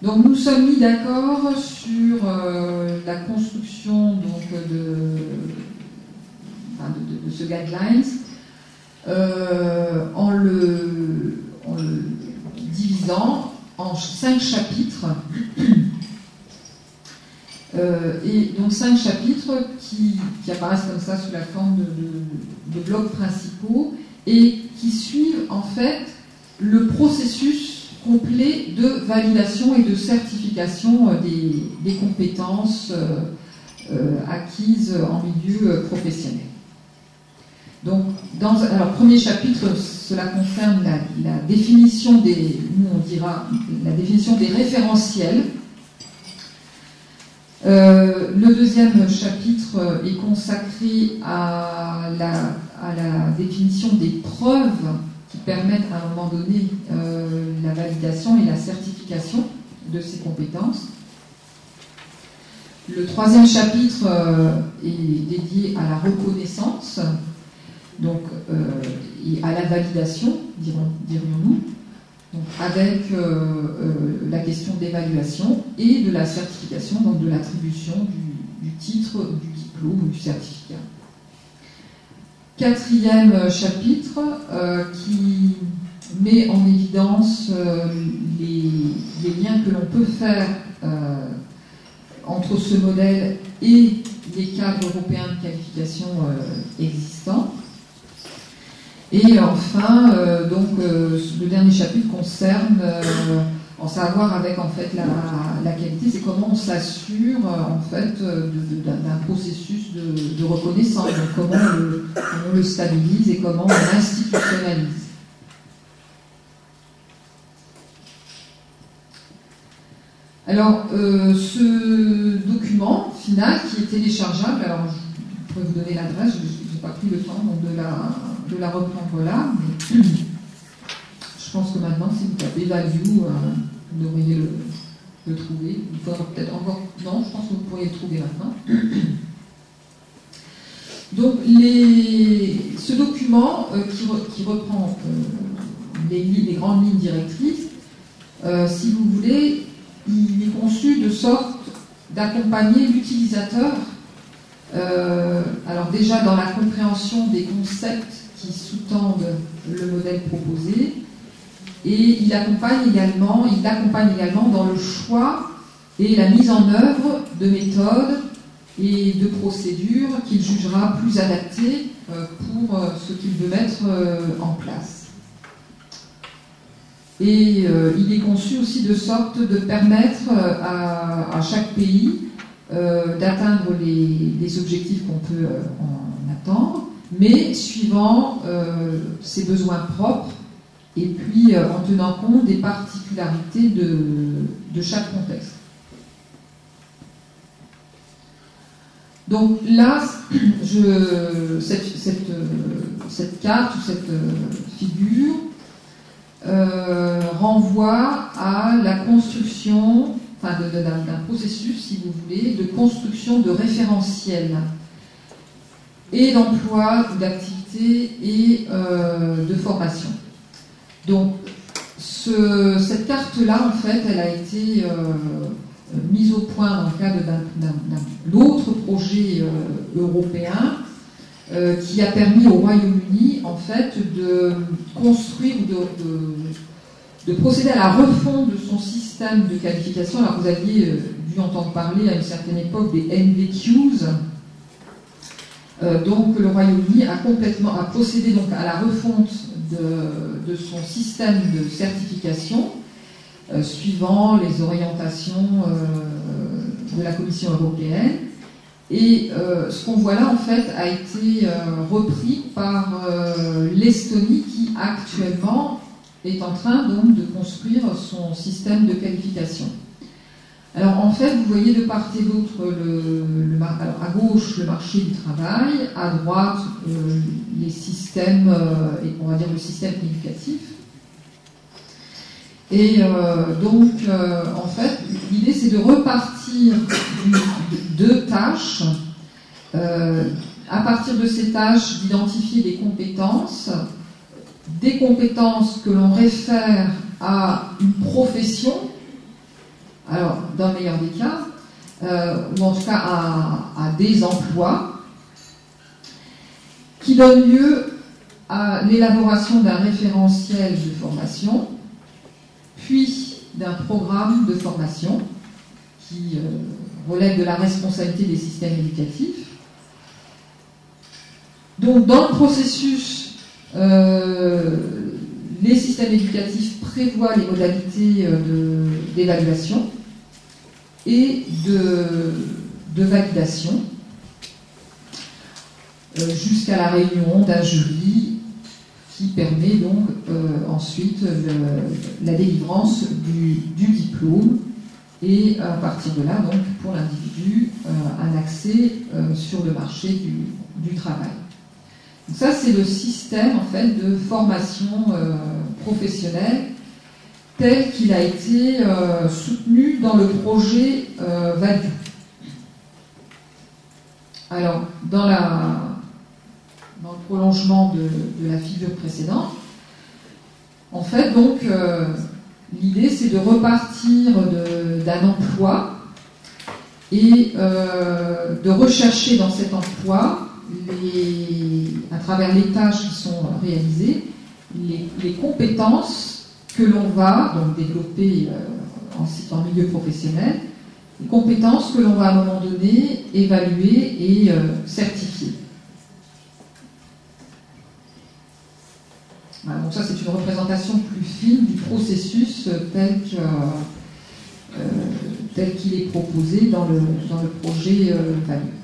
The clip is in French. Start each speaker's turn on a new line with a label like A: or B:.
A: Donc nous sommes mis d'accord sur la construction donc, de ce guidelines en le divisant en 5 chapitres. Et donc 5 chapitres qui apparaissent comme ça sous la forme de blocs principaux et qui suivent en fait le processus complet de validation et de certification des compétences acquises en milieu professionnel. Donc, premier chapitre, cela concerne la définition des référentiels. Le deuxième chapitre est consacré à la définition des preuves qui permettent à un moment donné la validation et la certification de ces compétences. Le troisième chapitre est dédié à la reconnaissance, donc, et à la validation, dirions-nous, donc avec la question d'évaluation et de la certification, donc de l'attribution du titre, du diplôme ou du certificat. Quatrième chapitre qui met en évidence les liens que l'on peut faire entre ce modèle et les cadres européens de qualification existants. Et enfin, le dernier chapitre concerne en savoir avec en fait la qualité, c'est comment on s'assure en fait d'un processus de reconnaissance, donc comment on le stabilise et comment on l'institutionnalise. Alors, ce document final qui est téléchargeable, alors je pourrais vous donner l'adresse, je n'ai pas pris le temps donc, de la reprendre là, mais je pense que maintenant, si vous tapez value, vous devriez le trouver. Il faudra peut-être encore. Non, je pense que vous pourriez le trouver maintenant. Donc, ce document qui reprend les grandes lignes directrices, si vous voulez, il est conçu de sorte d'accompagner l'utilisateur, alors déjà dans la compréhension des concepts qui sous-tendent le modèle proposé, et il l'accompagne également dans le choix et la mise en œuvre de méthodes et de procédures qu'il jugera plus adaptées pour ce qu'il veut mettre en place. Et il est conçu aussi de sorte de permettre à chaque pays d'atteindre les objectifs qu'on peut en attendre, mais suivant ses besoins propres et puis en tenant compte des particularités de chaque contexte. Donc là, cette carte ou cette figure renvoie à la construction, enfin d'un processus, si vous voulez, de construction de référentiels et d'emploi, d'activité et de formation. Donc, cette carte-là, en fait, elle a été mise au point dans le cadre d'un autre projet européen qui a permis au Royaume-Uni, en fait, de construire ou de procéder à la refonte de son système de qualification. Alors, vous aviez dû entendre parler à une certaine époque des NVQs. Donc, le Royaume-Uni a procédé donc à la refonte de son système de certification suivant les orientations de la Commission européenne. Et ce qu'on voit là, en fait, a été repris par l'Estonie qui, actuellement, est en train donc de construire son système de qualification. Alors, en fait, vous voyez de part et d'autre, alors à gauche, le marché du travail, à droite, les systèmes, on va dire le système éducatif. Et donc, en fait, l'idée, c'est de repartir de tâches, à partir de ces tâches, d'identifier des compétences que l'on réfère à une profession, alors dans le meilleur des cas, ou en tout cas à des emplois, qui donnent lieu à l'élaboration d'un référentiel de formation, puis d'un programme de formation qui relève de la responsabilité des systèmes éducatifs. Donc dans le processus, les systèmes éducatifs prévoient les modalités d'évaluation et de validation jusqu'à la réunion d'un jury qui permet donc ensuite la délivrance du diplôme et à partir de là, donc, pour l'individu, un accès sur le marché du travail. Donc ça, c'est le système en fait de formation professionnelle tel qu'il a été soutenu dans le projet Value. Alors, dans le prolongement de la figure précédente, en fait, donc, l'idée, c'est de repartir d'un emploi et de rechercher dans cet emploi, à travers les tâches qui sont réalisées, les compétences que l'on va donc développer en milieu professionnel, les compétences que l'on va à un moment donné évaluer et certifier. Voilà, donc ça, c'est une représentation plus fine du processus tel qu'il est proposé dans le projet Value.